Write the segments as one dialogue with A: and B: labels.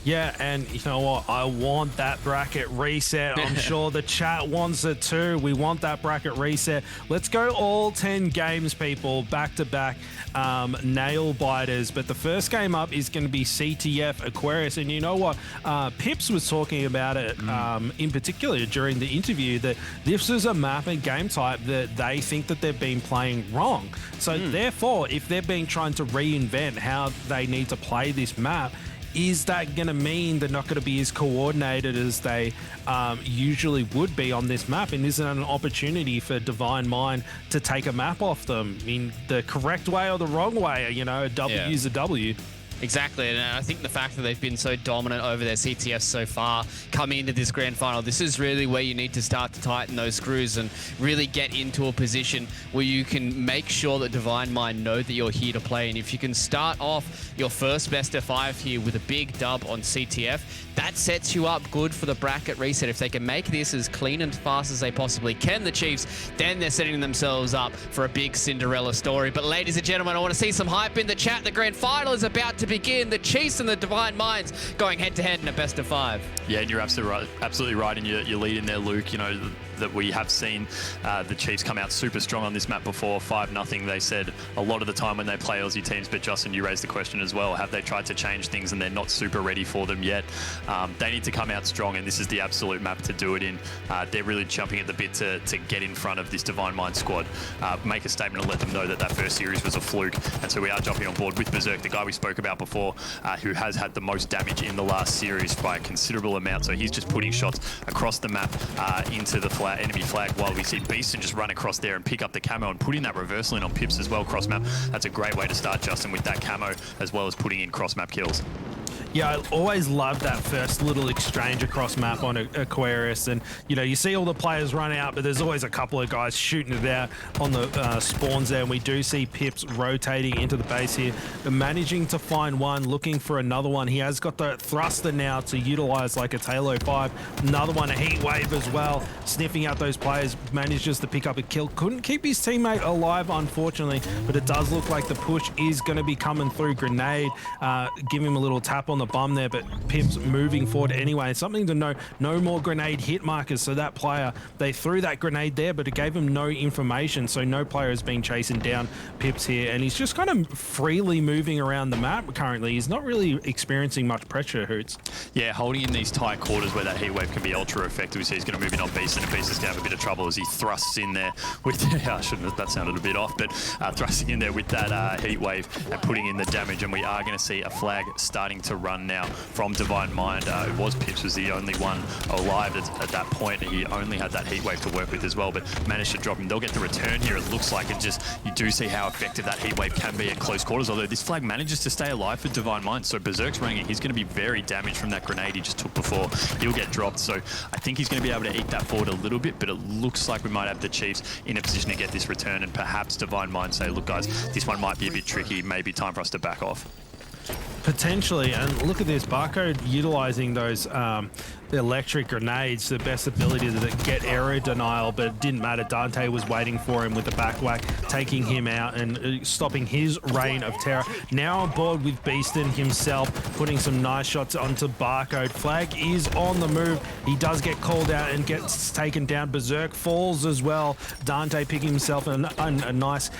A: Yeah, and you know what? I want that bracket reset. I'm sure the chat wants it too. We want that bracket reset. Let's go all 10 games, people, back-to-back nail biters. But the first game up is going to be CTF Aquarius. And you know what? Pipz was talking about it in particular during the interview, that this is a map and game type that they think that they've been playing wrong. So therefore, if they've been trying to reinvent how they need to play this map, is that going to mean they're not going to be as coordinated as they usually would be on this map? And isn't it an opportunity for Divine Mind to take a map off them in the correct way or the wrong way? You know, a W is a W.
B: Exactly, and I think the fact that they've been so dominant over their CTFs so far coming into this grand final, this is really where you need to start to tighten those screws and really get into a position where you can make sure that Divine Mind know that you're here to play. And if you can start off your first best of 5 here with a big dub on CTF, that sets you up good for the bracket reset. If they can make this as clean and fast as they possibly can, the Chiefs, then they're setting themselves up for a big Cinderella story. But ladies and gentlemen, I want to see some hype in the chat. The grand final is about to begin. The Chiefs and the Divine Minds going head-to-head in a best of 5.
C: Yeah, and you're absolutely right in your lead in there, Luke. You know, that we have seen the Chiefs come out super strong on this map before, 5-0. They said a lot of the time when they play Aussie teams, but Justin, you raised the question as well, have they tried to change things and they're not super ready for them yet? They need to come out strong, and this is the absolute map to do it in. They're really jumping at the bit to get in front of this Divine Mind squad, make a statement and let them know that that first series was a fluke. And so we are jumping on board with BZIIRK, the guy we spoke about before, who has had the most damage in the last series by a considerable amount. So he's just putting shots across the map into the enemy flag, while we see Beastn just run across there and pick up the camo and put in that reversal in on Pipz as well, cross map. That's a great way to start, Justin, with that camo, as well as putting in cross map kills.
A: Yeah, I always love that first little exchange across map on Aquarius. And, you know, you see all the players run out, but there's always a couple of guys shooting it out on the spawns there. And we do see Pipz rotating into the base here, but managing to find one, looking for another one. He has got the thruster now to utilize like a Halo 5. Another one, a heat wave as well, sniffing out those players, manages to pick up a kill. Couldn't keep his teammate alive, unfortunately, but it does look like the push is going to be coming through. Grenade, give him a little tap on the bum there, but Pipz moving forward anyway. It's something to know, no more grenade hit markers. So that player, they threw that grenade there, but it gave him no information. So no player has been chasing down Pipz here, and he's just kind of freely moving around the map currently. He's not really experiencing much pressure, Hoots.
C: Yeah, holding in these tight quarters where that heat wave can be ultra effective. We see he's going to move in on Beastn, and Beastn's going to have a bit of trouble as he thrusts in there with, I shouldn't have, that sounded a bit off, but thrusting in there with that heat wave and putting in the damage. And we are going to see a flag starting to run now from Divine Mind. It was Pipz was the only one alive at that point. He only had that heat wave to work with as well, but managed to drop him. They'll get the return here, it looks like, and just, you do see how effective that heat wave can be at close quarters, although this flag manages to stay alive for Divine Mind. So BZIIRK's running it. He's going to be very damaged from that grenade he just took before. He'll get dropped, so I think he's going to be able to eke that forward a little bit, but it looks like we might have the Chiefs in a position to get this return, and perhaps Divine Mind say, look guys, this one might be a bit tricky, maybe time for us to back off.
A: Potentially, and look at this, Barcode utilizing those electric grenades, the best ability to get arrow denial, but it didn't matter. Dannte was waiting for him with the back whack, taking him out and stopping his reign of terror. Now on board with Beastn himself, putting some nice shots onto Barcode. Flag is on the move. He does get called out and gets taken down. BZIIRK falls as well. Dannte picking himself a nice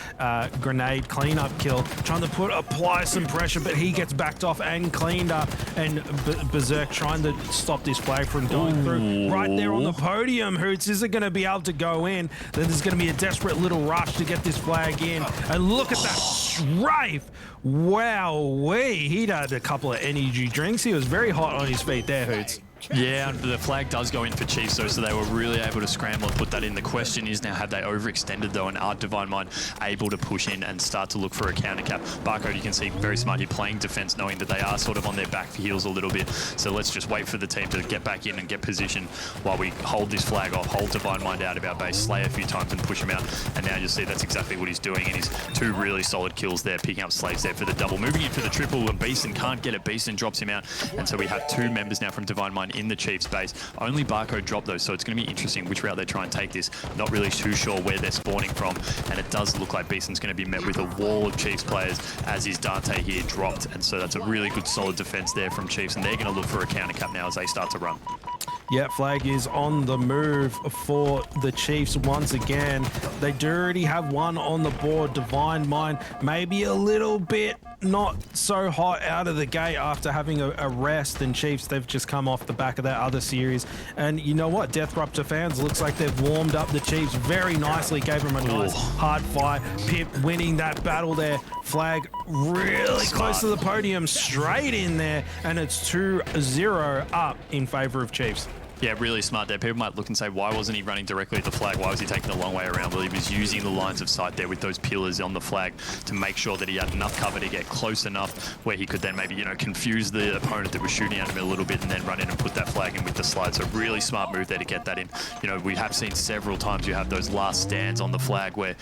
A: grenade cleanup kill, trying to apply some pressure, but he gets backed off and cleaned up, and BZIIRK trying to stop this flag from going through. Right there on the podium, Hoots, is it going to be able to go in? Then there's going to be a desperate little rush to get this flag in. And look at that strafe. Wow-wee. He'd had a couple of energy drinks. He was very hot on his feet there, Hoots.
C: Yeah, the flag does go in for Chiefs, though, so they were really able to scramble and put that in. The question is now, have they overextended, though, and are Divine Mind able to push in and start to look for a counter cap? Barcode, you can see, very smart here, playing defense, knowing that they are sort of on their back heels a little bit. So let's just wait for the team to get back in and get position while we hold this flag off, hold Divine Mind out of our base, slay a few times and push him out. And now you'll see that's exactly what he's doing, and he's two really solid kills there, picking up Slayz there for the double. Moving in for the triple, and Beastn can't get it. Beastn drops him out, and so we have two members now from Divine Mind Mind in the Chiefs base. Only Barcode dropped those, so it's going to be interesting which route they try and take this. Not really too sure where they're spawning from, and it does look like Beastn's going to be met with a wall of Chiefs players as is Dannte here dropped, and so that's a really good solid defense there from Chiefs, and they're going to look for a counter cap now as they start to run.
A: Yeah, flag is on the move for the Chiefs once again. They do already have one on the board. Divine Mind maybe a little bit not so hot out of the gate after having a rest, and Chiefs, they've just come off the back of that other series. And you know what? Deathruptor fans, looks like they've warmed up the Chiefs very nicely, gave them a nice hard fight. Pip winning that battle there. Flag really close to the podium, straight in there, and it's 2-0 up in favor of Chiefs.
C: Yeah, really smart there. People might look and say, why wasn't he running directly at the flag? Why was he taking the long way around? Well, he was using the lines of sight there with those pillars on the flag to make sure that he had enough cover to get close enough where he could then maybe, you know, confuse the opponent that was shooting at him a little bit and then run in and put that flag in with the slide. So really smart move there to get that in. You know, we have seen several times you have those last stands on the flag where,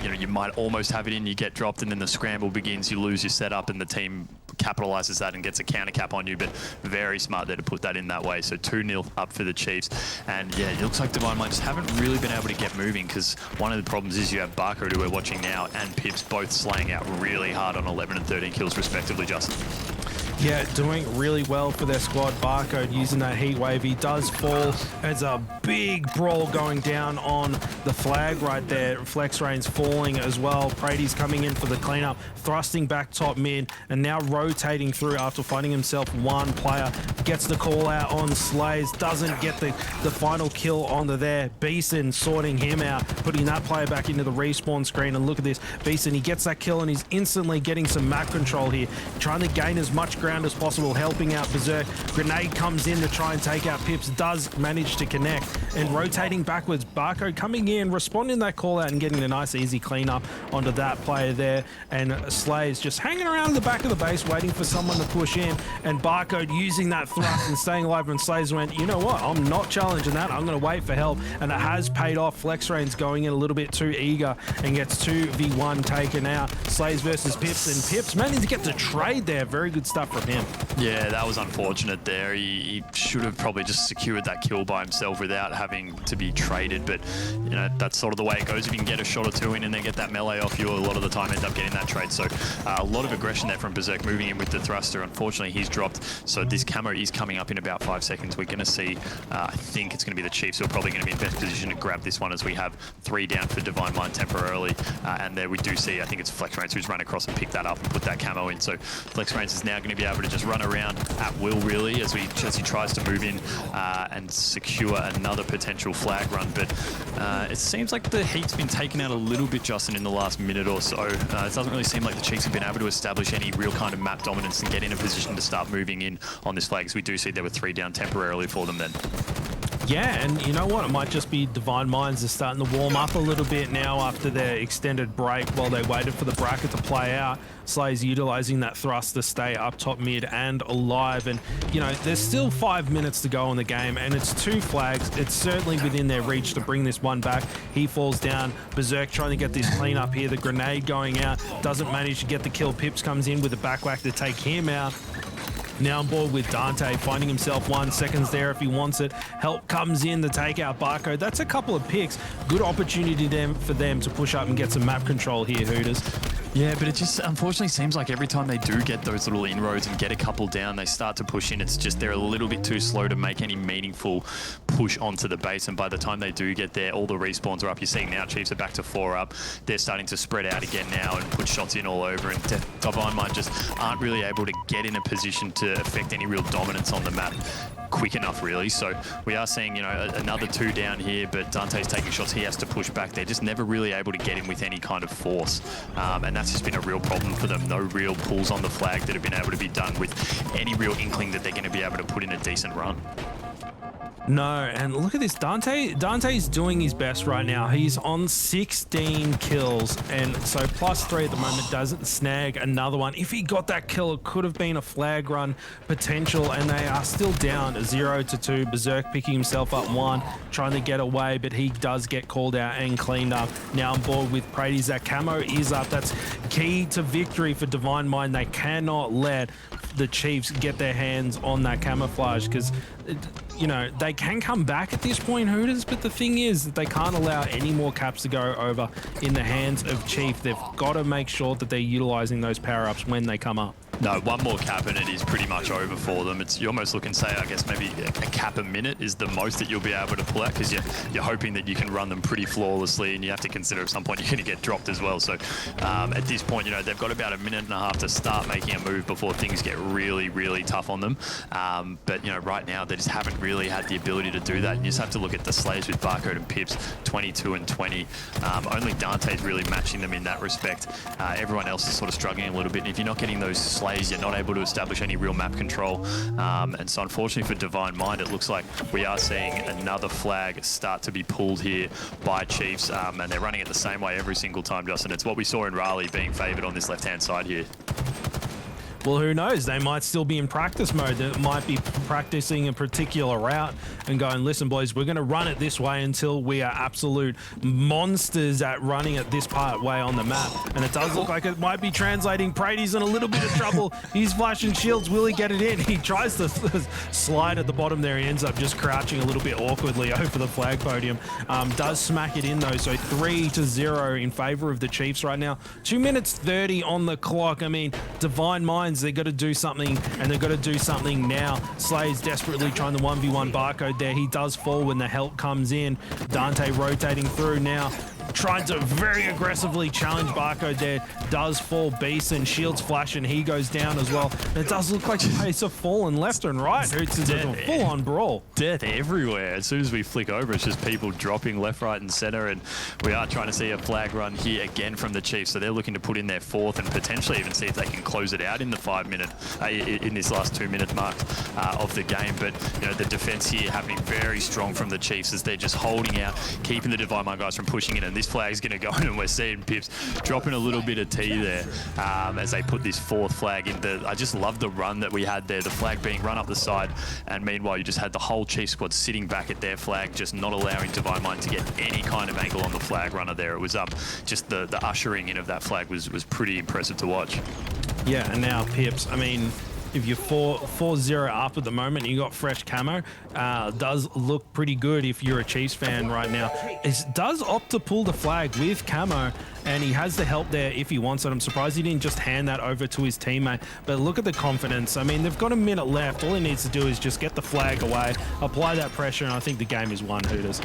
C: you know, you might almost have it in, you get dropped, and then the scramble begins, you lose your setup, and the team capitalizes that and gets a counter cap on you. But very smart there to put that in that way. So 2-0 up for the Chiefs. And yeah, it looks like Divine Mind just haven't really been able to get moving, because one of the problems is you have Barcode, who we're watching now, and Pipz both slaying out really hard on 11 and 13 kills respectively, Justin.
A: Yeah, doing really well for their squad. Barcode using that heat wave. He does fall. There's a big brawl going down on the flag right there. FlexRainZ falling as well. Praties coming in for the cleanup, thrusting back top mid, and now rotating through after finding himself one player. Gets the call out on Slayz. Doesn't get the final kill onto there. Beastn sorting him out, putting that player back into the respawn screen. And look at this. Beastn, he gets that kill, and he's instantly getting some map control here, trying to gain as much ground as possible, helping out BZIIRK. Grenade comes in to try and take out Pipz, does manage to connect, and rotating backwards. Barcode coming in, responding to that call out and getting a nice easy cleanup onto that player there. And Slayz just hanging around the back of the base waiting for someone to push in, and Barcode using that thrust and staying alive. And Slayz went, you know what, I'm not challenging that, I'm going to wait for help. And it has paid off. FlexRainZ going in a little bit too eager and gets 2v1 taken out. Slayz versus Pipz, and Pipz managed to get the trade there. Very good stuff from him.
C: Yeah, that was unfortunate there. He should have probably just secured that kill by himself without having to be traded, but you know, that's sort of the way it goes. If you can get a shot or two in and then get that melee off you, a lot of the time end up getting that trade. So a lot of aggression there from BZIIRK, moving in with the thruster. Unfortunately, he's dropped, so this camo is coming up in about 5 seconds. We're going to see, I think it's going to be the Chiefs who are probably going to be in best position to grab this one, as we have 3 down for Divine Mind temporarily, and there we do see, I think it's FlexRainZ who's run across and picked that up and put that camo in. So FlexRainZ is now going to be able to just run around at will, really, as he tries to move in and secure another potential flag run. But it seems like the heat's been taken out a little bit, Justin, in the last minute or so. It doesn't really seem like the Chiefs have been able to establish any real kind of map dominance and get in a position to start moving in on this flag, as we do see there were 3 down temporarily for them then.
A: Yeah, and you know what? It might just be Divine Minds are starting to warm up a little bit now after their extended break while they waited for the bracket to play out. Slayz utilizing that thrust to stay up top mid and alive. And, you know, there's still 5 minutes to go in the game, and it's 2 flags. It's certainly within their reach to bring this one back. He falls down. BZIIRK trying to get this clean up here. The grenade going out. Doesn't manage to get the kill. Pipz comes in with a back whack to take him out. Now on board with Dannte, finding himself 1 second there if he wants it. Help comes in to take out Barcode. That's a couple of picks. Good opportunity for them to push up and get some map control here, Hooters.
C: Yeah, but it just unfortunately seems like every time they do get those little inroads and get a couple down, they start to push in. It's just they're a little bit too slow to make any meaningful push onto the base. And by the time they do get there, all the respawns are up. You're seeing now Chiefs are back to 4 up. They're starting to spread out again now and put shots in all over. And Divine Mind just aren't really able to get in a position to affect any real dominance on the map quick enough, really. So we are seeing, you know, another 2 down here, but Dante's taking shots. He has to push back. They're just never really able to get in with any kind of force. And that's just been a real problem for them. No real pulls on the flag that have been able to be done with any real inkling that they're going to be able to put in a decent run.
A: No, and look at this. Dante's doing his best right now. He's on 16 kills, and so +3 at the moment doesn't snag another one. If he got that kill, it could have been a flag run potential, and they are still down 0-2. BZIIRK picking himself up 1, trying to get away, but he does get called out and cleaned up. Now on board with Praties. That camo is up. That's key to victory for Divine Mind. They cannot let the Chiefs get their hands on that camouflage, because you know, they can come back at this point, Hooters, but the thing is that they can't allow any more caps to go over in the hands of Chief. They've got to make sure that they're utilizing those power-ups when they come up.
C: No, one more cap and it is pretty much over for them. You almost look and say, I guess maybe a cap a minute is the most that you'll be able to pull out, because you're hoping that you can run them pretty flawlessly, and you have to consider at some point you're going to get dropped as well. So at this point, you know, they've got about a minute and a half to start making a move before things get really, really tough on them. But, you know, right now they just haven't really had the ability to do that. You just have to look at the Slayz with Barcode and Pipz, 22 and 20. Only Dannte's really matching them in that respect. Everyone else is sort of struggling a little bit. And if you're not getting those Slayz, you're not able to establish any real map control. And so unfortunately for Divine Mind, it looks like we are seeing another flag start to be pulled here by Chiefs. And they're running it the same way every single time, Justin. It's what we saw in Raleigh being favoured on this left-hand side here.
A: Well, who knows? They might still be in practice mode. They might be practicing a particular route and going, listen, boys, we're going to run it this way until we are absolute monsters at running it this part way on the map. And it does look like it might be translating. Praties in a little bit of trouble. He's flashing shields. Will he get it in? He tries to slide at the bottom there. He ends up just crouching a little bit awkwardly over the flag podium. Does smack it in, though. So 3-0 in favor of the Chiefs right now. 2 minutes 30 on the clock. I mean, Divine Minds, they've got to do something, and they've got to do something now. Slayz desperately trying to 1v1 Barcode there. He does fall when the help comes in. Dannte rotating through now, trying to very aggressively challenge Barcode there. Does fall. Beastn, shields flash, and he goes down as well. And it does look like pace are falling left and right. It's a full-on brawl.
C: Death everywhere. As soon as we flick over, it's just people dropping left, right, and center. And we are trying to see a flag run here again from the Chiefs. So they're looking to put in their fourth and potentially even see if they can close it out in the 5 minute, in this last 2 minute mark of the game. But you know, the defense here happening very strong from the Chiefs as they're just holding out, keeping the Divine Mind guys from pushing in. And this flag's going to go in, and we're seeing Pipz dropping a little bit of tea there as they put this fourth flag in. I just love the run that we had there, the flag being run up the side, and meanwhile you just had the whole Chief squad sitting back at their flag, just not allowing Divine Mind to get any kind of angle on the flag runner there. It was just the ushering in of that flag was pretty impressive to watch.
A: Yeah, and now Pipz, I mean, if you're 4-0 up at the moment, you got fresh camo, does look pretty good if you're a Chiefs fan right now. It does opt to pull the flag with camo, and he has the help there if he wants it. I'm surprised he didn't just hand that over to his teammate. But look at the confidence. I mean, they've got a minute left. All he needs to do is just get the flag away, apply that pressure, and I think the game is won, Hooters.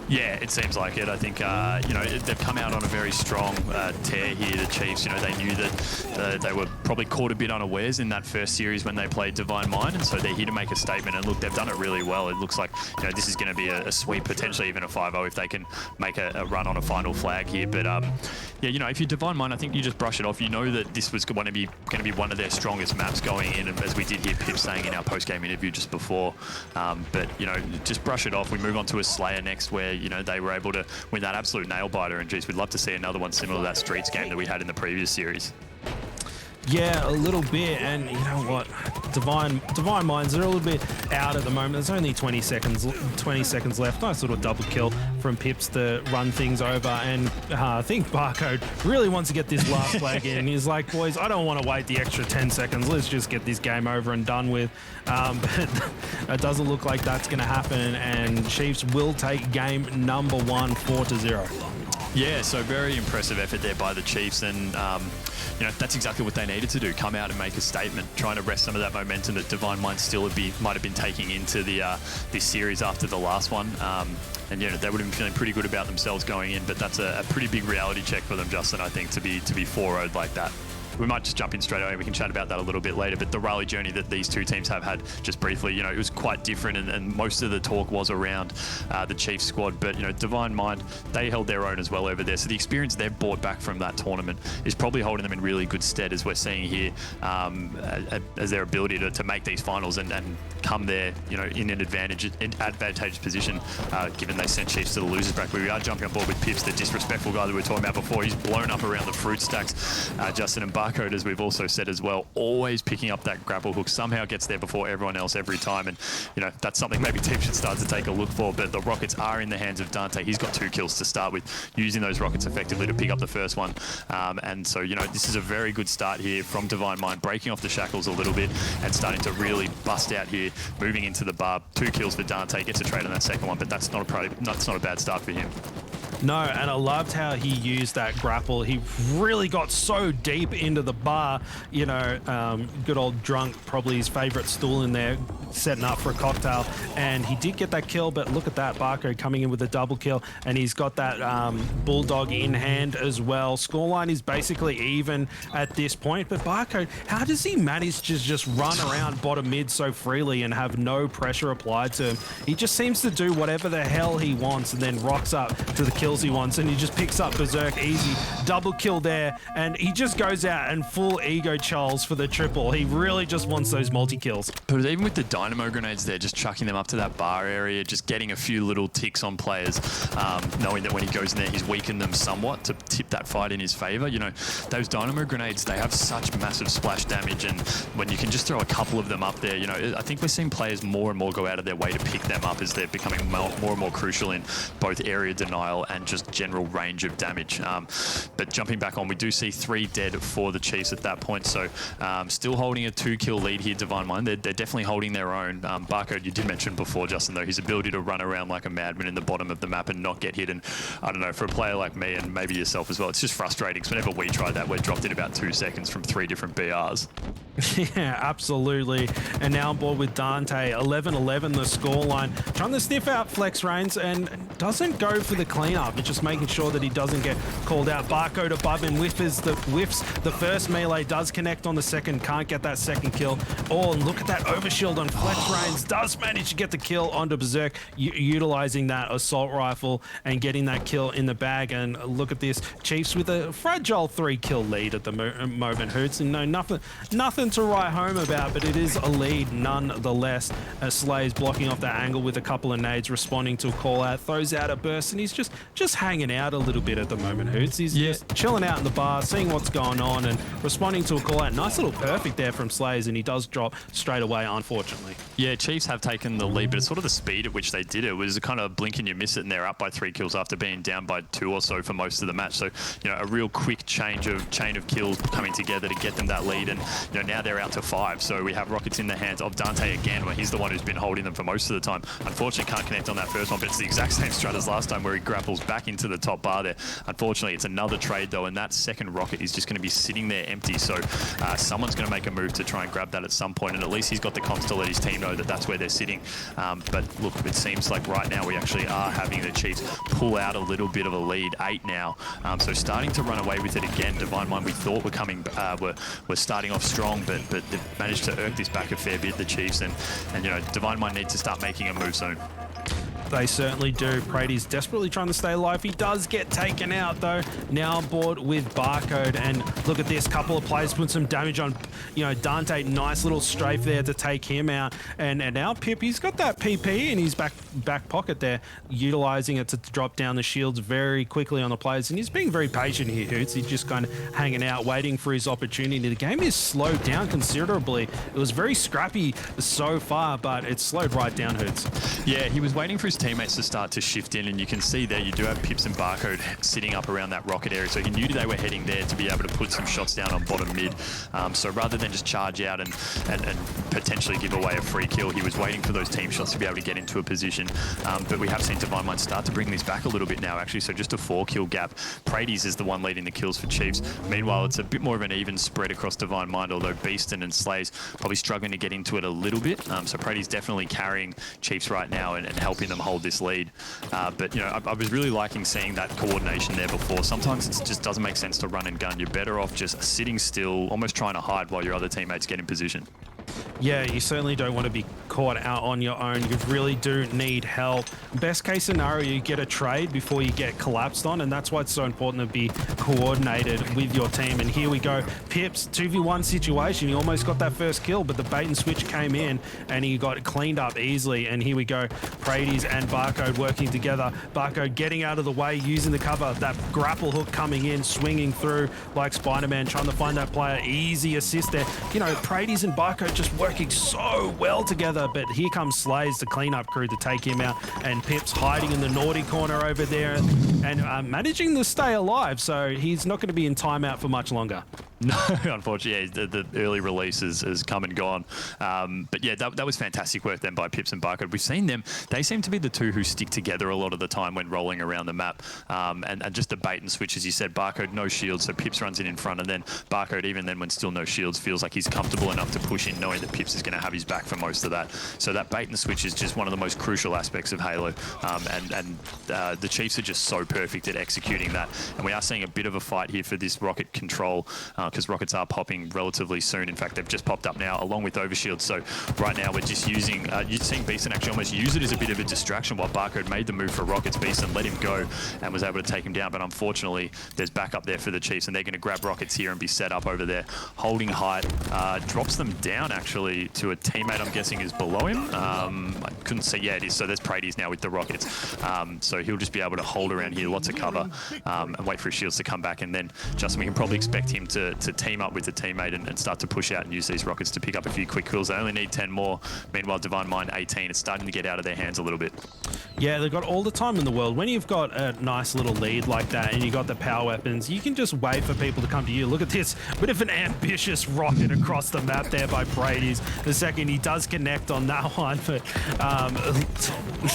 C: Yeah, it seems like it. I think, you know, they've come out on a very strong tear here, the Chiefs. You know, they knew that they were probably caught a bit unawares in that first series when they played Divine Mind, and so they're here to make a statement. And look, they've done it really well. It looks like, you know, this is going to be a sweep, potentially even a 5-0 if they can make a run on a final flag here. But yeah, you know, if you're Divine Mind, I think you just brush it off. You know that this was going to be one of their strongest maps going in, and as we did hear Pipz saying in our post-game interview just before. But, you know, just brush it off. We move on to a Slayer next, where, you know, they were able to win that absolute nail-biter, and geez, we'd love to see another one similar to that Streets game that we had in the previous series.
A: Yeah, a little bit, and you know what? Divine Minds, they're a little bit out at the moment. There's only 20 seconds left. Nice little double kill from Pipz to run things over, and I think Barcode really wants to get this last flag in. He's like, boys, I don't want to wait the extra 10 seconds. Let's just get this game over and done with. But it doesn't look like that's going to happen, and Chiefs will take game number 1, 4-0.
C: Yeah, so very impressive effort there by the Chiefs, and you know, that's exactly what they needed to do, come out and make a statement, trying to wrest some of that momentum that Divine Mind still might have been taking into this series after the last one. And you know, they would have been feeling pretty good about themselves going in, but that's a pretty big reality check for them, Justin, I think, to be 4-0'd like that. We might just jump in straight away. We can chat about that a little bit later. But the rally journey that these two teams have had, just briefly, you know, it was quite different, and most of the talk was around the Chiefs squad. But, you know, Divine Mind, they held their own as well over there. So the experience they've brought back from that tournament is probably holding them in really good stead, as we're seeing here, as their ability to make these finals and come there, you know, in an advantageous position, given they sent Chiefs to the losers bracket. We are jumping on board with Pipz, the disrespectful guy that we were talking about before. He's blown up around the fruit stacks, Justin, and Barcode, as we've also said as well, always picking up that grapple hook, somehow gets there before everyone else every time. And, you know, that's something maybe teams should start to take a look for. But the rockets are in the hands of Dannte. He's got 2 kills to start with, using those rockets effectively to pick up the first one. And so, you know, this is a very good start here from Divine Mind, breaking off the shackles a little bit and starting to really bust out here, moving into the bar. 2 kills for Dannte, gets a trade on that second one, but that's not a bad start for him.
A: No, and I loved how he used that grapple. He really got so deep into the bar, you know, good old drunk, probably his favorite stool in there, setting up for a cocktail. And he did get that kill, but look at that, Barcode coming in with a double kill, and he's got that Bulldog in hand as well. Scoreline is basically even at this point, but Barcode, how does he manage to just run around bottom mid so freely and have no pressure applied to him? He just seems to do whatever the hell he wants and then rocks up to the kills he wants, and he just picks up BZIIRK easy. Double kill there, and he just goes out and full ego Charles for the triple. He really just wants those multi-kills.
C: But even with the dynamo grenades there, just chucking them up to that bar area, just getting a few little ticks on players, knowing that when he goes in there, he's weakened them somewhat to tip that fight in his favor. You know, those dynamo grenades, they have such massive splash damage, and when you can just throw a couple of them up there, you know, I think we're seeing players more and more go out of their way to pick them up as they're becoming more and more crucial in both area denial and just general range of damage. But jumping back on, we do see 3 dead for the Chiefs at that point, so still holding a 2-kill lead here, Divine Mind. They're definitely holding their own. Barcode, you did mention before, Justin, though, his ability to run around like a madman in the bottom of the map and not get hit, and I don't know, for a player like me and maybe yourself as well, it's just frustrating, because whenever we try that, we're dropped in about 2 seconds from 3 different BRs.
A: Yeah, absolutely. And now on board with Dannte, 11-11 the scoreline. Trying to sniff out FlexRainZ and doesn't go for the cleanup. It's just making sure that he doesn't get called out. Barcode above him whiffs the first melee, does connect on the second, can't get that second kill. Oh, and look at that overshield on FlexRainZ. Does manage to get the kill onto BZIIRK, utilizing that assault rifle and getting that kill in the bag. And look at this, Chiefs with a fragile 3-kill lead at the moment, Hoots. And no, nothing to write home about, but it is a lead nonetheless. Slayz blocking off that angle with a couple of nades, responding to a call out, throws out a burst, and he's just hanging out a little bit at the moment, Hoots. He's just chilling out in the bar, seeing what's going on and responding to a call out. Nice little perfect there from Slayz, and he does drop straight away, unfortunately.
C: Yeah, Chiefs have taken the lead, but it's sort of the speed at which they did it. It was a kind of blink and you miss it, and they're up by 3 kills after being down by 2 or so for most of the match. So, you know, a real quick chain of kills coming together to get them that lead, and, you know, now they're out to 5. So we have rockets in the hands of Dannte again, where he's the one who's been holding them for most of the time. Unfortunately, can't connect on that first one, but it's the exact same strat as last time, where he grapples back into the top bar there. Unfortunately, it's another trade though, and that second rocket is just going to be sitting there empty. So someone's going to make a move to try and grab that at some point, and at least he's got the comms to let his team know that that's where they're sitting. But look, it seems like right now we actually are having the Chiefs pull out a little bit of a lead, 8 now. So starting to run away with it again. Divine Mind, we thought were coming, were starting off strong, but they've managed to irk this back a fair bit, the Chiefs, and you know, Divine Mind need to start making a move soon.
A: They certainly do. Praties desperately trying to stay alive. He does get taken out though. Now on board with Barcode, and look at this, couple of players put some damage on, you know, Dannte. Nice little strafe there to take him out. And now Pip, he's got that PP in his back pocket there, utilizing it to drop down the shields very quickly on the players. And he's being very patient here, Hoots. He's just kind of hanging out, waiting for his opportunity. The game is slowed down considerably. It was very scrappy so far, but it's slowed right down, Hoots.
C: Yeah, he was waiting for his teammates to start to shift in, and you can see there you do have Pipz and Barcode sitting up around that rocket area, so he knew they were heading there to be able to put some shots down on bottom mid. So rather than just charge out and potentially give away a free kill, he was waiting for those team shots to be able to get into a position. But we have seen Divine Mind start to bring this back a little bit now, actually, so just a 4-kill gap. Praties is the one leading the kills for Chiefs. Meanwhile, it's a bit more of an even spread across Divine Mind, although Beastn and Slayz probably struggling to get into it a little bit. So Praties definitely carrying Chiefs right now and helping them hold this lead. But, you know, I was really liking seeing that coordination there before. Sometimes it just doesn't make sense to run and gun. You're better off just sitting still, almost trying to hide while your other teammates get in position.
A: Yeah, you certainly don't want to be caught out on your own. You really do need help. Best case scenario, you get a trade before you get collapsed on, and that's why it's so important to be coordinated with your team. And here we go. Pipz, 2v1 situation. He almost got that first kill, but the bait and switch came in, and he got cleaned up easily. And here we go. Praties and Barcode working together. Barcode getting out of the way, using the cover. That grapple hook coming in, swinging through like Spider-Man, trying to find that player. Easy assist there. You know, Praties and Barcode just working so well together, but here comes Slayz, the cleanup crew, to take him out, and Pipz hiding in the naughty corner over there and managing to stay alive, so he's not going to be in timeout for much longer.
C: No, unfortunately, yeah, the early release has come and gone. But yeah, that was fantastic work then by Pipz and Barcode. We've seen them, they seem to be the two who stick together a lot of the time when rolling around the map. And just the bait and switch, as you said, Barcode no shields, so Pipz runs in front, and then Barcode, even then when still no shields, feels like he's comfortable enough to push in, knowing that Pipz is going to have his back for most of that. So that bait and switch is just one of the most crucial aspects of Halo. The Chiefs are just so perfect at executing that. And we are seeing a bit of a fight here for this rocket control, because rockets are popping relatively soon. In fact, they've just popped up now along with overshield. So right now we're just using, you're seeing Beastn actually almost use it as a bit of a distraction while Barcode made the move for rockets. Beastn let him go and was able to take him down. But unfortunately, there's backup there for the Chiefs, and they're going to grab rockets here and be set up over there. Holding height, drops them down actually to a teammate I'm guessing is below him. I couldn't see, yeah it is. So there's Praties now with the rockets. So he'll just be able to hold around here, lots of cover, and wait for his shields to come back. And then Justin, we can probably expect him to team up with the teammate and start to push out and use these rockets to pick up a few quick kills. They only need 10 more. Meanwhile, Divine Mind 18. It's starting to get out of their hands a little bit.
A: Yeah, they've got all the time in the world. When you've got a nice little lead like that and you got the power weapons, you can just wait for people to come to you. Look at this, bit of an ambitious rocket across the map there by Praties. The second he does connect on that one, but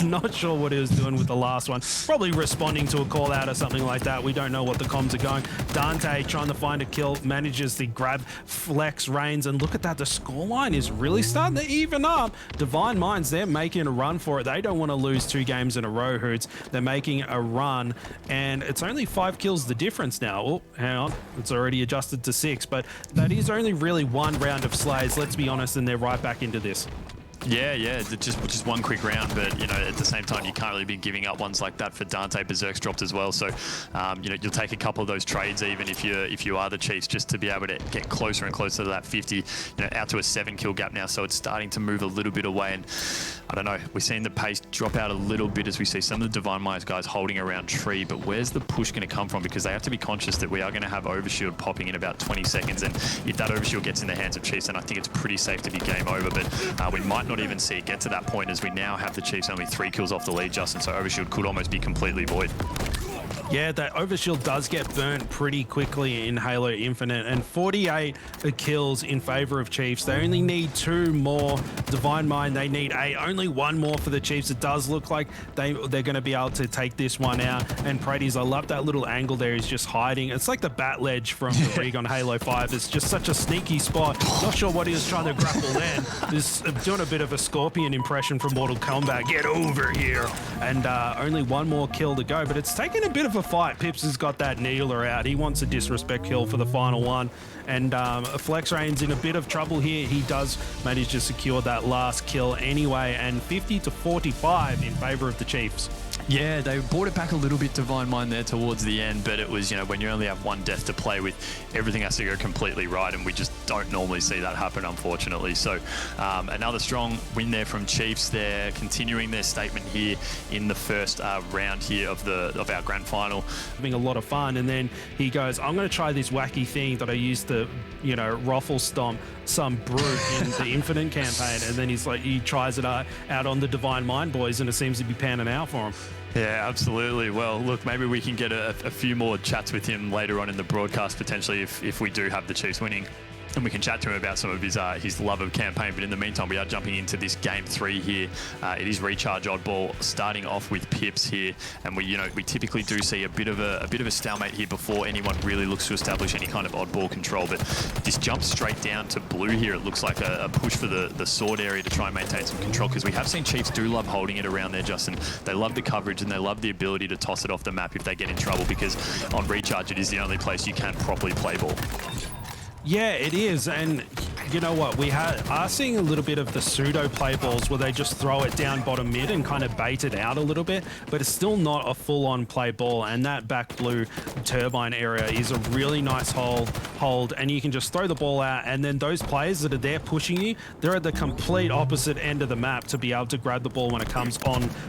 A: not sure what he was doing with the last one. Probably responding to a call out or something like that. We don't know what the comms are going. Dannte trying to find a kill, manages to grab FlexRainZ, and look at that, the scoreline is really starting to even up. Divine Minds, they're making a run for it. They don't want to lose 2 games in a row, Hoots. They're making a run, and it's only 5 kills the difference now. Oh, hang on, it's already adjusted to 6, but that is only really 1 round of Slayz, let's be honest, and they're right back into this.
C: Yeah, just one quick round, but you know, at the same time, you can't really be giving up ones like that for Dannte. BZIIRK's dropped as well, so you know, you'll take a couple of those trades even if you are the Chiefs, just to be able to get closer and closer to that 50. You know, out to a 7 kill gap now, so it's starting to move a little bit away. And I don't know, we're seeing the pace drop out a little bit as we see some of the Divine Minds guys holding around tree. But where's the push going to come from? Because they have to be conscious that we are going to have overshield popping in about 20 seconds, and if that overshield gets in the hands of Chiefs, then I think it's pretty safe to be game over. But we might not even see it get to that point, as we now have the Chiefs only 3 kills off the lead, Justin, so overshield could almost be completely void.
A: Yeah, that overshield does get burnt pretty quickly in Halo Infinite, and 48 kills in favor of Chiefs. They only need 2 more. Divine Mind, they need 8. Only 1 more for the Chiefs. It does look like they're going to be able to take this one out. And Praties, I love that little angle there. He's just hiding. It's like the bat ledge from the rig on Halo 5. It's just such a sneaky spot. Not sure what he was trying to grapple then. Just doing a bit of a Scorpion impression from Mortal Kombat. Get over here. And only 1 more kill to go, but it's taken a bit of a fight. Pipz has got that needler out. He wants a disrespect kill for the final one. And FlexRainZ in a bit of trouble here. He does manage to secure that last kill anyway, and 50-45 in favor of the Chiefs.
C: Yeah, they brought it back a little bit, Divine Mind, there towards the end, but it was, you know, when you only have 1 death to play with, everything has to go completely right, and we just don't normally see that happen, unfortunately. So another strong win there from Chiefs. They're continuing their statement here in the first round here of our grand final.
A: Having a lot of fun, and then he goes, I'm going to try this wacky thing that I used to, you know, ruffle stomp some brute in the Infinite campaign, and then he's like, he tries it out on the Divine Mind boys, and it seems to be panning out for him.
C: Yeah, absolutely. Well, look, maybe we can get a few more chats with him later on in the broadcast, potentially, if we do have the Chiefs winning. And we can chat to him about some of his love of campaign. But in the meantime, we are jumping into this game 3 here. It is Recharge Oddball, starting off with Pipz here, and we typically do see a bit of a stalemate here before anyone really looks to establish any kind of oddball control. But this jumps straight down to blue here. It looks like a push for the sword area to try and maintain some control, because we have seen Chiefs do love holding it around there, Justin. They love the coverage and they love the ability to toss it off the map if they get in trouble, because on Recharge it is the only place you can properly play ball.
A: Yeah, it is, and you know what, we are seeing a little bit of the pseudo play balls where they just throw it down bottom mid and kind of bait it out a little bit, but it's still not a full-on play ball. And that back blue turbine area is a really nice hold, and you can just throw the ball out, and then those players that are there pushing you, they're at the complete opposite end of the map to be able to grab the ball when it comes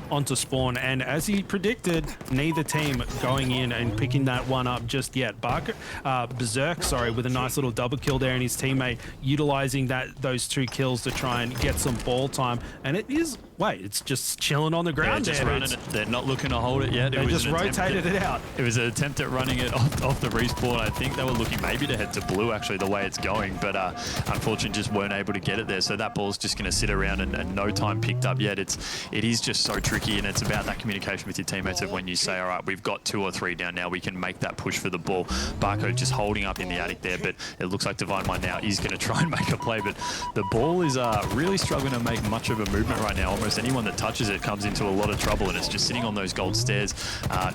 A: onto spawn. And as he predicted, neither team going in and picking that one up just yet. BZIIRK, sorry, with a nice little double kill there, and his teammate utilizing those 2 kills to try and get some ball time. And it is, it's just chilling on the ground.
C: Just running it. They're not looking to hold it yet.
A: They just rotated it out.
C: It was an attempt at running it off the respawn. I think they were looking maybe to head to blue, actually, the way it's going, but unfortunately just weren't able to get it there. So that ball's just going to sit around and no time picked up yet. It is just so tricky, and it's about that communication with your teammates of when you say, all right, we've got 2 or 3 down now, we can make that push for the ball. Barcode just holding up in the attic there, but it looks like Divine Mind now is going to try and make a play, but the ball is really struggling to make much of a movement right now. Almost anyone that touches it comes into a lot of trouble, and it's just sitting on those gold stairs.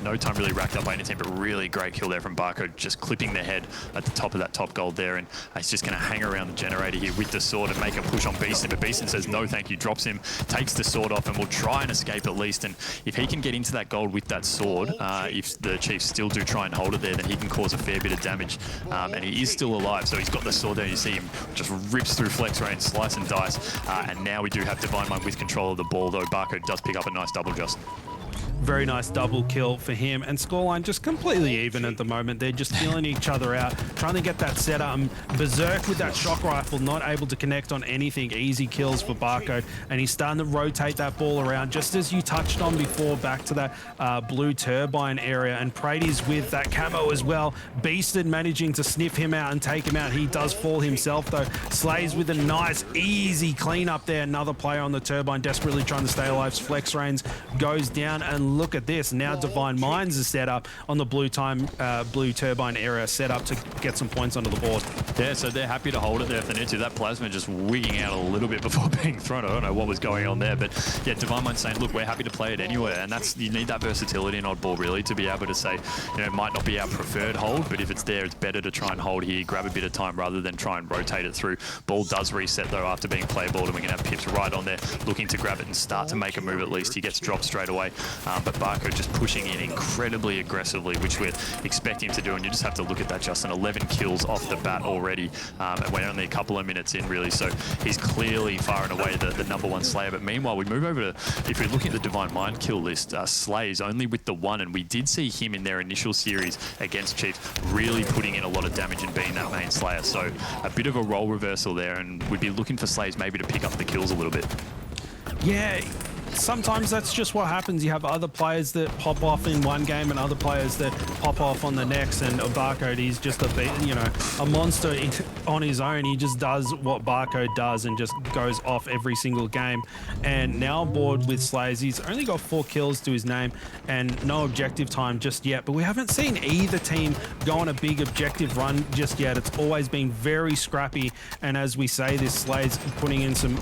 C: No time really racked up by any team, but really great kill there from Barcode, just clipping their head at the top of that top gold there, and he's just going to hang around the generator here with the sword and make a push on Beastn, but Beastn says no thank you, drops him, takes the sword off, and will try and escape at least. And if he can get into that gold with that sword, if the Chiefs still do try and hold it there, then he can cause a fair bit of damage. And he is still alive, so he's got the sword there. You see him just rips through FlexRainZ, slice and dice, and now we do have Divine Mind with control of the ball, though Barcode does pick up a nice double, Justin.
A: Very nice double kill for him, and scoreline just completely even at the moment. They're just feeling each other out, trying to get that setup. BZIIRK with that shock rifle, not able to connect on anything. Easy kills for Barcode, and he's starting to rotate that ball around, just as you touched on before, back to that blue turbine area. And Praties with that camo as well. Beastn managing to sniff him out and take him out. He does fall himself, though. Slayz with a nice, easy cleanup there. Another player on the turbine, desperately trying to stay alive. FlexRainZ goes down, and look at this. Now Divine Minds is set up on the blue turbine area, set up to get some points onto the board.
C: Yeah, so they're happy to hold it there if they need to. That plasma just wigging out a little bit before being thrown. I don't know what was going on there, but yeah, Divine Mind saying, look, we're happy to play it anywhere, and you need that versatility in Oddball really to be able to say, it might not be our preferred hold, but if it's there, it's better to try and hold here, grab a bit of time rather than try and rotate it through. Ball does reset though after being playballed, and we're gonna have Pipz right on there looking to grab it and start to make a move at least. He gets dropped straight away, but Barcode just pushing in incredibly aggressively, which we'd expect him to do, and you just have to look at that, Justin. 11 kills off the bat already, and we're only a couple of minutes in really, so he's clearly far and away the #1 Slayer. But meanwhile, we move over to, if we look at the Divine Mind kill list, Slayz only with the 1, and we did see him in their initial series against Chiefs really putting in a lot of damage and being that main Slayer, so a bit of a role reversal there, and we'd be looking for Slayz maybe to pick up the kills a little bit.
A: Yeah, sometimes that's just what happens. You have other players that pop off in one game and other players that pop off on the next, and Barcode, he's just a monster on his own. He just does what Barcode does and just goes off every single game. And now on board with Slayz, he's only got 4 kills to his name and no objective time just yet, but we haven't seen either team go on a big objective run just yet. It's always been very scrappy, and as we say this, Slayz putting in some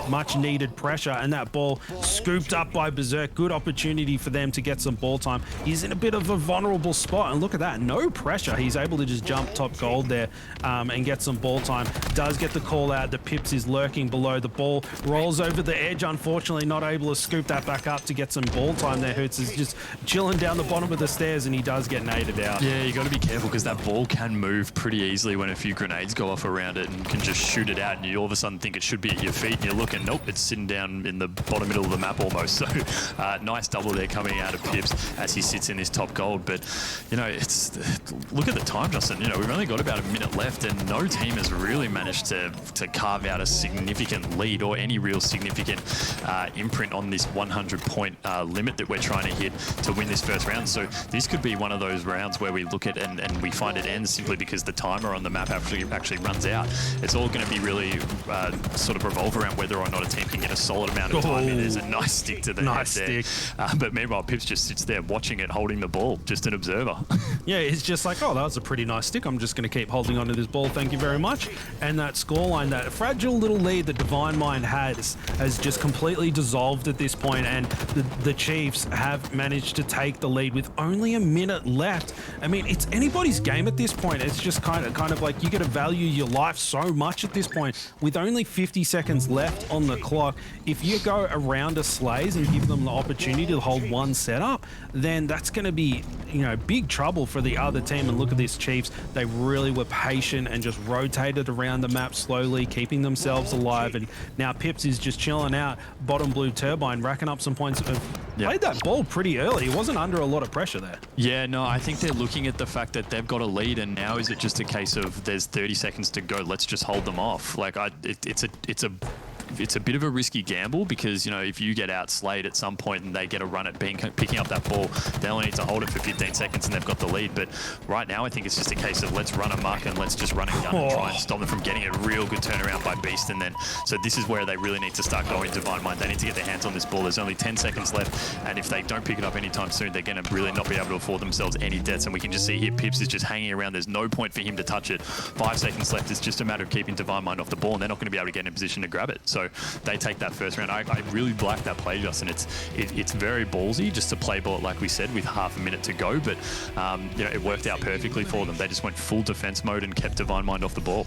A: much needed pressure, and that ball scooped up by BZIIRK. Good opportunity for them to get some ball time. He's in a bit of a vulnerable spot, and look at that, no pressure. He's able to just jump top gold there and get some ball time. Does get the call out. The Pipz is lurking below. The ball rolls over the edge, unfortunately not able to scoop that back up to get some ball time there. Hurts is just chilling down the bottom of the stairs, and he does get naded out.
C: Yeah, you got to be careful because that ball can move pretty easily when a few grenades go off around it and can just shoot it out, and you all of a sudden think it should be at your feet, and you're looking, nope, it's sitting down in the bottom middle of the map almost. So nice double there coming out of Pipz as he sits in his top gold. But it's look at the time, Justin. We've only got about a minute left, and no team has really managed to carve out a significant lead or any real significant imprint on this 100-point limit that we're trying to hit to win this first round. So this could be one of those rounds where we look at and we find it ends simply because the timer on the map actually runs out. It's all going to be really sort of revolve around whether or not a team can get a solid amount of time in. There's a nice stick to the
A: nice
C: head
A: stick.
C: there. But meanwhile, Pipz just sits there watching it, holding the ball, just an observer.
A: Yeah, it's just like, oh, that was a pretty nice stick. I'm just going to keep holding onto this ball. Thank you very much. And that scoreline, that fragile little lead that Divine Mind has just completely dissolved at this point, and the Chiefs have managed to take the lead with only a minute left. I mean, it's anybody's game at this point. It's just kind of like you got to value your life so much at this point. With only 50 seconds left on the clock, if you go around a Slayz and give them the opportunity to hold one setup, then that's going to be, you know, big trouble for the other team. And look at this Chiefs. They really were patient and just rotated around the map slowly, keeping themselves alive. And now Pipz is just chilling out, bottom blue turbine, racking up some points. Played that ball pretty early. He wasn't under a lot of pressure there.
C: Yeah, no, I think they're looking at the fact that they've got a lead, and now is it just a case of there's 30 seconds to go, let's just hold them off. Like, it's a bit of a risky gamble, because, you know, if you get outslayed at some point and they get a run at picking up that ball, they only need to hold it for 15 seconds and they've got the lead. But right now, I think it's just a case of let's run amok and let's just run a gun and try and stop them from getting a real good turnaround by Beastn. Then, so this is where they really need to start going Divine Mind. They need to get their hands on this ball. There's only 10 seconds left, and if they don't pick it up anytime soon, they're going to really not be able to afford themselves any deaths. And we can just see here, Pipz is just hanging around. There's no point for him to touch it. 5 seconds left. It's just a matter of keeping Divine Mind off the ball, and they're not going to be able to get in a position to grab it. So they take that first round. I really like that play, Justin. It's very ballsy just to play ball, like we said, with half a minute to go, but you know, it worked out perfectly for them. They just went full defense mode and kept Divine Mind off the ball.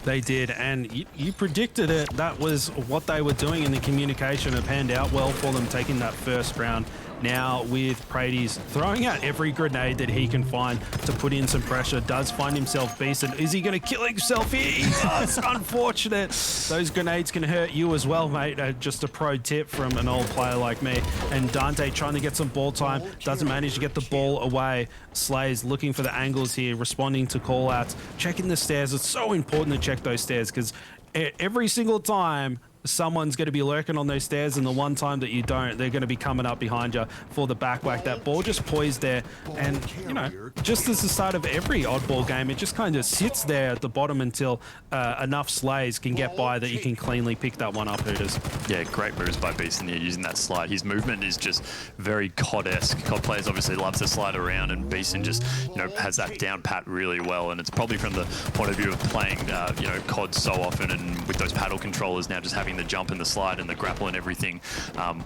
A: They did, and you predicted it. That was what they were doing, and the communication have panned out well for them, taking that first round. Now with Praties throwing out every grenade that he can find to put in some pressure, does find himself Beastn. Is he going to kill himself here? He does. Unfortunate. Those grenades can hurt you as well, mate. Just a pro tip from an old player like me. And Dannte trying to get some ball time, doesn't manage to get the ball away. Slayz looking for the angles here, responding to call-outs, checking the stairs. It's so important to check those stairs, because every single time someone's going to be lurking on those stairs, and the one time that you don't, they're going to be coming up behind you for the back whack. That ball just poised there, and, you know, just as the start of every oddball game, it just kind of sits there at the bottom until enough Slayz can get by that you can cleanly pick that one up, Hooters.
C: Yeah, great moves by Beastn here, using that slide. His movement is just very COD-esque. COD players obviously love to slide around, and Beastn just, you know, has that down pat really well. And it's probably from the point of view of playing, you know, COD so often, and with those paddle controllers now just having the jump and the slide and the grapple and everything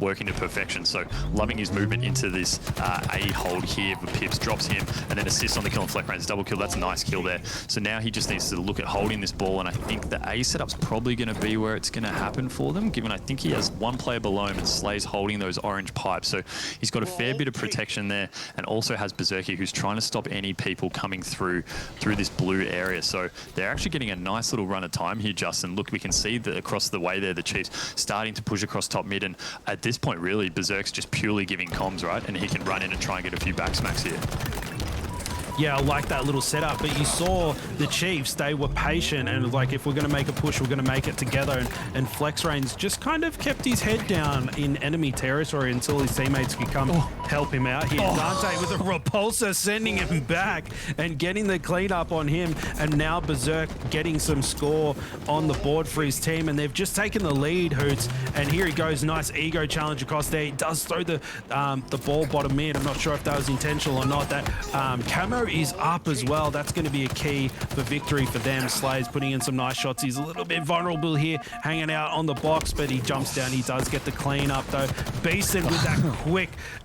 C: working to perfection. So loving his movement into this A hold here. Pipz drops him and then assists on the kill on FlexRainZ. Double kill. That's a nice kill there. So now he just needs to look at holding this ball, and I think the A setup's probably going to be where it's going to happen for them, given I think he has one player below him and Slayz holding those orange pipes. So he's got a fair bit of protection there, and also has BZIIRK, who's trying to stop any people coming through this blue area. So they're actually getting a nice little run of time here, Justin. Look, we can see that across the way there, the Chiefs starting to push across top mid, and at this point really BZIIRK's just purely giving comms, right? And he can run in and try and get a few back smacks here.
A: Yeah, I like that little setup, but you saw the Chiefs, they were patient, and like, if we're going to make a push, we're going to make it together. And FlexRainZ just kind of kept his head down in enemy territory until his teammates could come help him out here. Dannte with a repulsor sending him back and getting the cleanup on him, and now BZIIRK getting some score on the board for his team, and they've just taken the lead, Hoots. And here he goes, nice ego challenge across there. He does throw the ball bottom mid. I'm not sure if that was intentional or not. That camo is up as well. That's going to be a key for victory for them. Slayz putting in some nice shots. He's a little bit vulnerable here, hanging out on the box, but he jumps down. He does get the clean up though. Beastn with that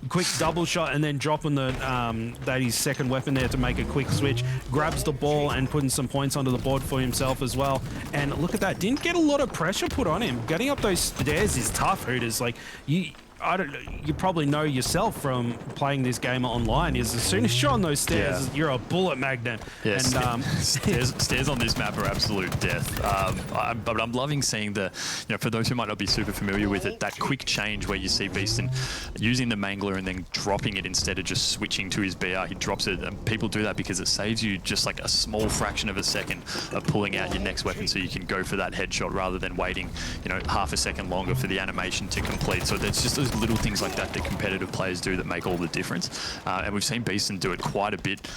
A: quick double shot, and then dropping that his second weapon there to make a quick switch. Grabs the ball and putting some points onto the board for himself as well. And look at that. Didn't get a lot of pressure put on him. Getting up those stairs is tough, Hooters. Like, you probably know yourself from playing this game online, is as soon as you're on those stairs, you're a bullet magnet.
C: Yeah,
A: and
C: stairs on this map are absolute death. But I'm loving seeing the, you know, for those who might not be super familiar with it, that quick change where you see Beastn using the mangler and then dropping it instead of just switching to his BR. He drops it, and people do that because it saves you just like a small fraction of a second of pulling out your next weapon, so you can go for that headshot rather than waiting, you know, half a second longer for the animation to complete. So there's just those little things like that that competitive players do that make all the difference. And we've seen Beastn do it quite a bit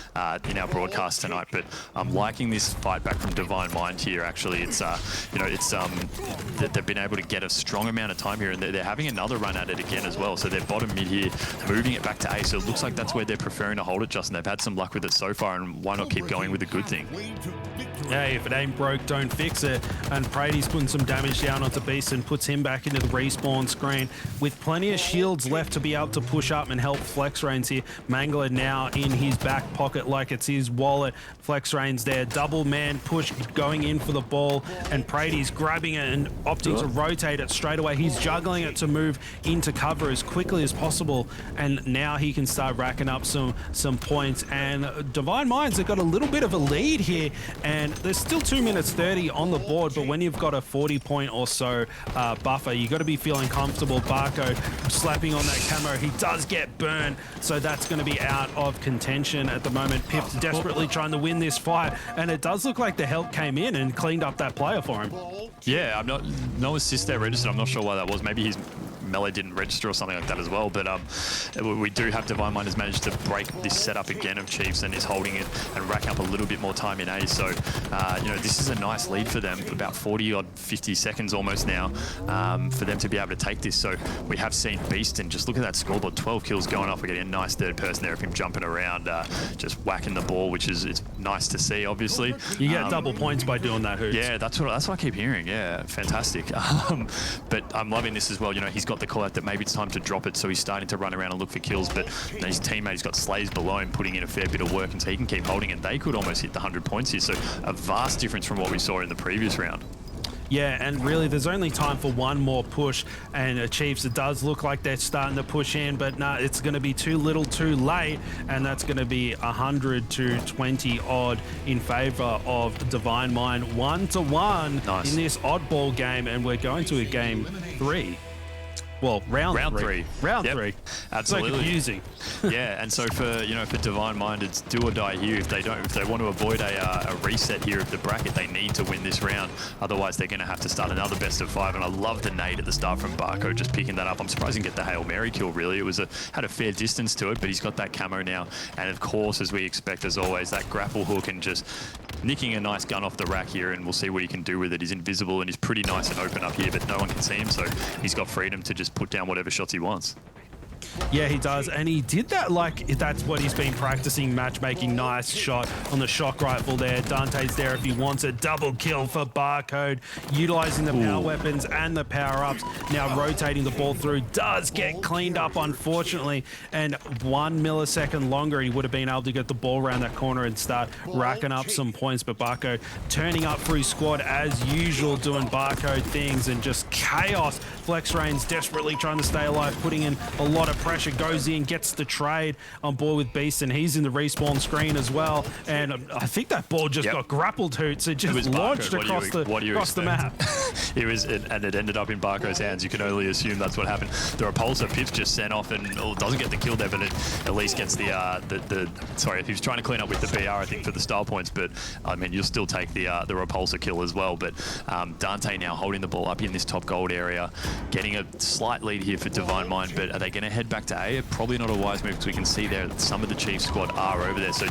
C: in our broadcast tonight, but I'm liking this fight back from Divine Mind here. Actually, it's that they've been able to get a strong amount of time here, and they're having another run at it again as well. So they're bottom mid here, moving it back to A. So it looks like that's where they're preferring to hold it, Justin. They've had some luck with it so far, and why not keep going with a good thing?
A: Hey, if it ain't broke, don't fix it. And Praties putting some damage down onto Beastn, puts him back into the respawn screen with plenty of shields left to be able to push up and help FlexRainZ here. Mangler now in his back pocket like it's his wallet. FlexRainZ there, double man push going in for the ball, and Praties grabbing it and opting to rotate it straight away. He's juggling it to move into cover as quickly as possible, and now he can start racking up some points. And Divine Minds have got a little bit of a lead here, and there's still 2 minutes 30 on the board, but when you've got a 40-point or so buffer, you got to be feeling comfortable. Barcode slapping on that camo. He does get burned, so that's going to be out of contention at the moment. Pipz desperately trying to win this fight, and it does look like the help came in and cleaned up that player for him.
C: Yeah, no assist there registered. I'm not sure why that was. Maybe his melee didn't register or something like that as well, but we do have Divine Mind has managed to break this setup again of Chiefs and is holding it and racking up a little bit more time in A. So this is a nice lead for them, about 50 seconds almost now, for them to be able to take this. So we have seen Beastn, just look at that scoreboard, 12 kills going off. We're getting a nice third person there of him jumping around, just whacking the ball, which is it's nice to see, obviously.
A: You get double points by doing that, Hoots.
C: Yeah, that's what I keep hearing. Yeah, fantastic. But I'm loving this as well. He's got the call out that maybe it's time to drop it, so he's starting to run around and look for kills, but his teammate, he's got Slayz below him putting in a fair bit of work, and so he can keep holding it. They could almost hit the 100 points here, so a vast difference from what we saw in the previous round.
A: Yeah, and really there's only time for one more push, and Chiefs, it does look like they're starting to push in, but no, it's going to be too little too late, and that's going to be 100 to 20 odd in favor of Divine Mind. 1-1
C: nice.
A: In this oddball game, and we're going to a game 3. Well, round three. Round three.
C: Absolutely.
A: So confusing.
C: Yeah, and so for Divine Mind, it's do or die here. If they want to avoid a reset here of the bracket, they need to win this round. Otherwise, they're going to have to start another best of 5. And I love the nade at the start from Barcode, just picking that up. I'm surprised he didn't get the Hail Mary kill. Really, it was had a fair distance to it, but he's got that camo now. And of course, as we expect, as always, that grapple hook and just nicking a nice gun off the rack here, and we'll see what he can do with it. He's invisible and he's pretty nice and open up here, but no one can see him, so he's got freedom to just put down whatever shots he wants.
A: Yeah, he does, and he did that like that's what he's been practicing, matchmaking. Nice shot on the shock rifle there. Dante's there if he wants a double kill for Barcode, utilizing the power weapons and the power-ups. Now rotating the ball through, does get cleaned up, unfortunately, and 1 millisecond longer he would have been able to get the ball around that corner and start racking up some points. But Barcode turning up for his squad as usual, doing Barcode things, and just chaos. FlexRainZ desperately trying to stay alive, putting in a lot of pressure, goes in, gets the trade on board with Beastn. He's in the respawn screen as well, and I think that ball just got grappled, Hoots. It just launched across the map.
C: And it ended up in Barcode's hands. You can only assume that's what happened. The repulsor Pipz just sent off and doesn't get the kill there, but it at least gets sorry, he was trying to clean up with the BR, I think, for the style points, but I mean, you'll still take the repulsor kill as well. But Dannte now holding the ball up in this top gold area, getting a slight lead here for Divine Mind, but are they going to head back to A? Probably not a wise move, because we can see there that some of the Chiefs squad are over there. So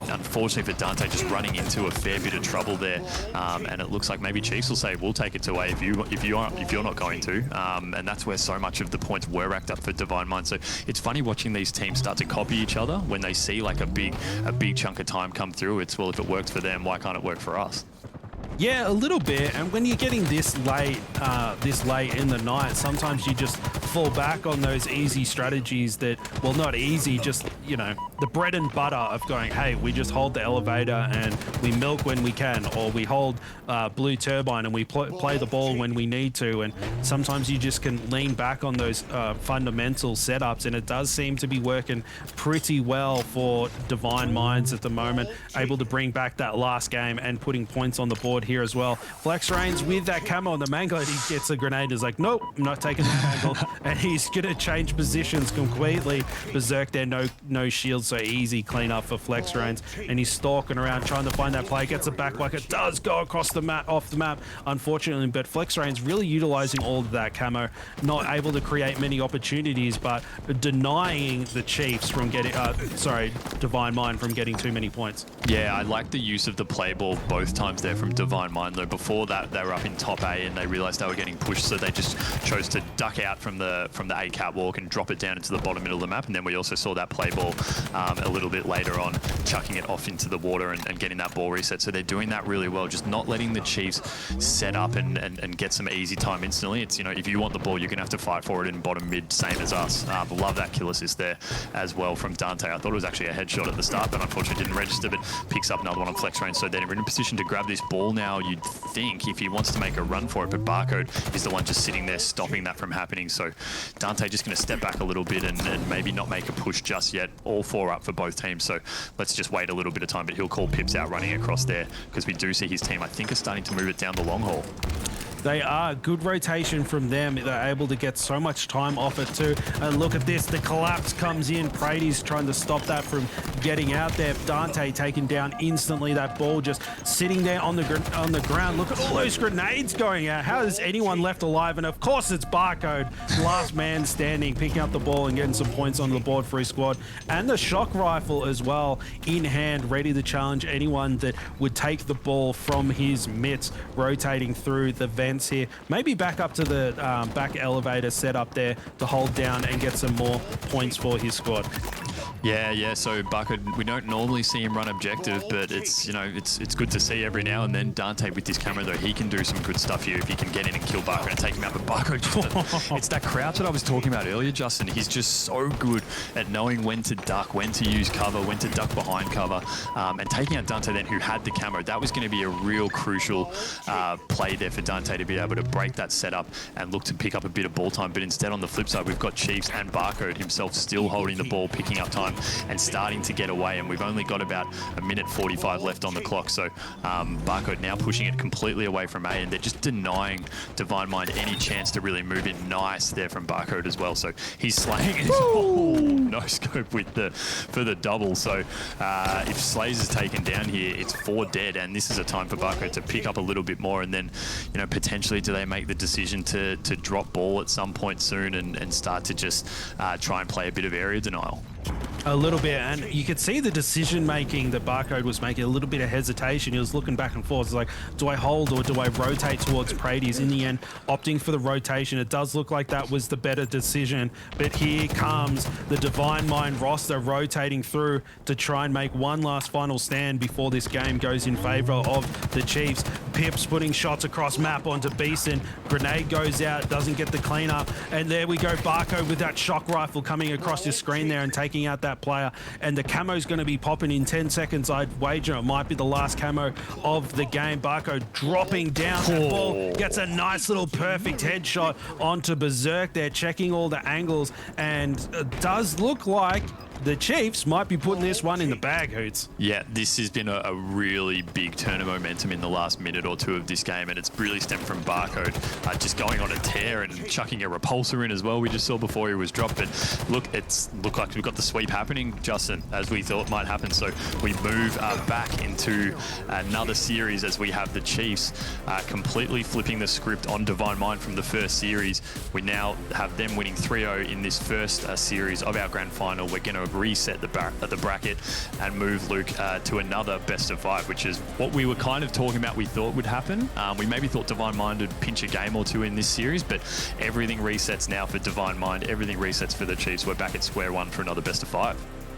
C: unfortunately for Dannte, just running into a fair bit of trouble there, and it looks like maybe Chiefs will say we'll take it to A if you're not going to, and that's where so much of the points were racked up for Divine Mind. So it's funny watching these teams start to copy each other when they see like a big chunk of time come through. It's, well, if it worked for them, why can't it work for us?
A: Yeah, a little bit, and when you're getting this late in the night, sometimes you just fall back on those easy strategies that, well, not easy, just, the bread and butter of going, hey, we just hold the elevator and we milk when we can, or we hold blue turbine and we play the ball when we need to. And sometimes you just can lean back on those fundamental setups, and it does seem to be working pretty well for Divine Minds at the moment, able to bring back that last game and putting points on the board here as well. FlexRainZ with that camo on the mango, he gets a grenade, is like, nope, I'm not taking the angle, and he's going to change positions completely. BZIIRK there, no shield, so easy clean up for FlexRainZ, and he's stalking around trying to find that play, gets a back whack. It does go across the map, off the map, unfortunately, but FlexRainZ really utilizing all of that camo, not able to create many opportunities, but denying the Chiefs from getting, Divine Mind from getting too many points.
C: Yeah, I like the use of the play ball both times there from Divine Mind, though. Before that, they were up in top A and they realized they were getting pushed, so they just chose to duck out from the A catwalk and drop it down into the bottom middle of the map. And then we also saw that play ball a little bit later on, chucking it off into the water and getting that ball reset. So they're doing that really well, just not letting the Chiefs set up and get some easy time instantly. It's, you know, if you want the ball, you're going to have to fight for it in bottom mid, same as us. Love that kill assist there as well from Dannte. I thought it was actually a headshot at the start, but unfortunately didn't register, but picks up another one on FlexRainZ. So they're in a position to grab this ball now, you'd think, if he wants to make a run for it, but Barcode is the one just sitting there stopping that from happening. So Dannte just going to step back a little bit and maybe not make a push just yet. All four up for both teams, so let's just wait a little bit of time, but he'll call Pipz out running across there because we do see his team, I think, is starting to move it down the long haul.
A: They are. Good rotation from them. They're able to get so much time off it too. And look at this. The collapse comes in. Praties trying to stop that from getting out there. Dannte taken down instantly. That ball just sitting there on the ground. Look at all those grenades going out. How is anyone left alive? And of course it's Barcode. Last man standing, picking up the ball and getting some points on the board for his squad. And the shock rifle as well in hand, ready to challenge anyone that would take the ball from his mitts, rotating through the vent here. Maybe back up to the back elevator set up there to hold down and get some more points for his squad.
C: Yeah. So Barcode, we don't normally see him run objective, but it's, you know, it's good to see every now and then. Dannte with this camera though, he can do some good stuff here if he can get in and kill Barcode and take him out. But Barcode, it's that crouch that I was talking about earlier, Justin. He's just so good at knowing when to duck, when to use cover, when to duck behind cover, and taking out Dannte then, who had the camera. That was going to be a real crucial play there for Dannte to be able to break that setup and look to pick up a bit of ball time. But instead, on the flip side, we've got Chiefs and Barcode himself still holding the ball, picking up time and starting to get away, and we've only got about a minute 45 left on the clock. So Barcode now pushing it completely away from A, and they're just denying Divine Mind any chance to really move in. Nice there from Barcode as well. So he's slaying his no scope with for the double. So if Slayz is taken down here, it's 4 dead, and this is a time for Barcode to pick up a little bit more, and then, you know, potentially do they make the decision to drop ball at some point soon and start to just try and play a bit of area denial.
A: A little bit, and you could see the decision making that Barcode was making, a little bit of hesitation. He was looking back and forth. It's like, do I hold or do I rotate towards Praties? In the end, opting for the rotation. It does look like that was the better decision, but here comes the Divine Mind roster rotating through to try and make one last final stand before this game goes in favor of the Chiefs. Pipz putting shots across map onto Beastn. Grenade goes out, doesn't get the cleanup, and there we go. Barcode with that shock rifle coming across your screen there and taking out that player, and the camo's going to be popping in 10 seconds. I'd wager it might be the last camo of the game. Barcode dropping down that ball, gets a nice little perfect headshot onto BZIIRK there, checking all the angles, and it does look like the Chiefs might be putting this one in the bag, Hoots.
C: Yeah, this has been a really big turn of momentum in the last minute or two of this game, and it's really stemmed from Barcode just going on a tear and chucking a repulsor in as well. We just saw before he was dropped, but look, looked like we've got the sweep happening, Justin, as we thought might happen. So we move back into another series as we have the Chiefs completely flipping the script on Divine Mind from the first series. We now have them winning 3-0 in this first series of our grand final. We're going to reset the bracket and move Luke to another best of 5, which is what we were kind of talking about we thought would happen. We maybe thought Divine Mind would pinch a game or two in this series, but everything resets now for Divine Mind. Everything resets for the Chiefs. We're back at square one for another best of 5.